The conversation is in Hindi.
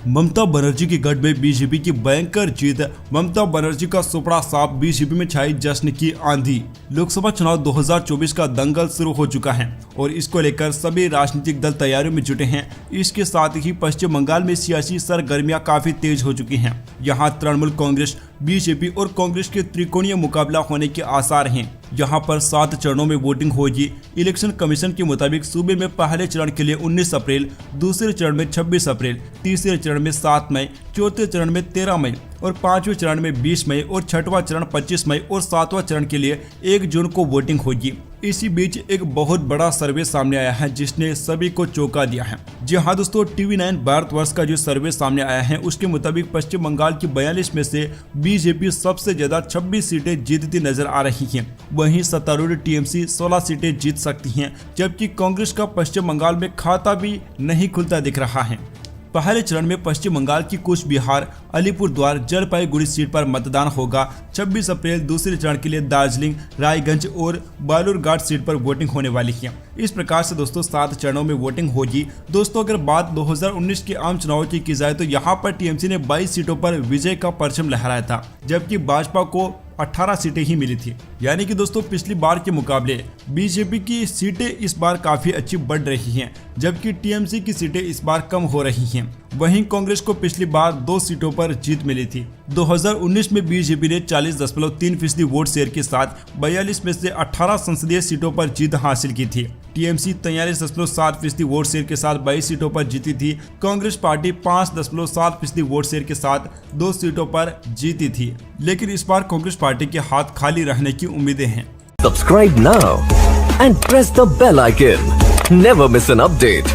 ममता बनर्जी के गढ़ में बीजेपी की भयंकर जीत। ममता बनर्जी का सुपड़ा साफ, बीजेपी में छाई जश्न की आंधी। लोकसभा चुनाव 2024 का दंगल शुरू हो चुका है और इसको लेकर सभी राजनीतिक दल तैयारियों में जुटे हैं। इसके साथ ही पश्चिम बंगाल में सियासी सरगर्मियां काफी तेज हो चुकी हैं। यहां तृणमूल कांग्रेस, बीजेपी और कांग्रेस के त्रिकोणीय मुकाबला होने के आसार हैं। यहां पर 7 चरणों में वोटिंग होगी। इलेक्शन कमीशन के मुताबिक सूबे में पहले चरण के लिए 19 अप्रैल, दूसरे चरण में 26 अप्रैल, तीसरे चरण में 7 मई, चौथे चरण में 13 मई और 5वें चरण में 20 मई और 6वां चरण 25 मई और 7वां चरण के लिए 1 जून को वोटिंग होगी। इसी बीच एक बहुत बड़ा सर्वे सामने आया है जिसने सभी को चौंका दिया है। जी हाँ दोस्तों, TV9 भारतवर्ष का जो सर्वे सामने आया है उसके मुताबिक पश्चिम बंगाल की 42 में से बीजेपी सबसे ज्यादा 26 सीटें जीतती नजर आ रही हैं। वहीं सत्तारूढ़ TMC 16 सीटें जीत सकती हैं, जबकि कांग्रेस का पश्चिम बंगाल में खाता भी नहीं खुलता दिख रहा है। पहले चरण में पश्चिम बंगाल की कुछ बिहार, अलीपुरद्वार, जलपाईगुड़ी सीट पर मतदान होगा। 26 अप्रैल दूसरे चरण के लिए दार्जिलिंग, रायगंज और बालूरघाट सीट पर वोटिंग होने वाली है। इस प्रकार से दोस्तों 7 चरणों में वोटिंग होगी। दोस्तों अगर बात 2019 के आम चुनाव की जाए तो यहाँ पर TMC ने 22 सीटों पर विजय का परचम लहराया था, जबकि भाजपा को 18 सीटें ही मिली थी। यानी कि दोस्तों पिछली बार के मुकाबले बीजेपी की सीटें इस बार काफी अच्छी बढ़ रही हैं, जबकि TMC की सीटें इस बार कम हो रही हैं। वहीं कांग्रेस को पिछली बार 2 सीटों पर जीत मिली थी। 2019 में बीजेपी ने 40.3% वोट शेयर के साथ 42 में से 18 संसदीय सीटों पर जीत हासिल की थी। TMC 43.7% वोट शेयर के साथ 22 सीटों पर जीती थी। कांग्रेस पार्टी 5.7% वोट शेयर के साथ 2 सीटों पर जीती थी। लेकिन इस बार कांग्रेस पार्टी के हाथ खाली रहने की उम्मीदें हैं। Subscribe now and press the bell icon. Never miss an update.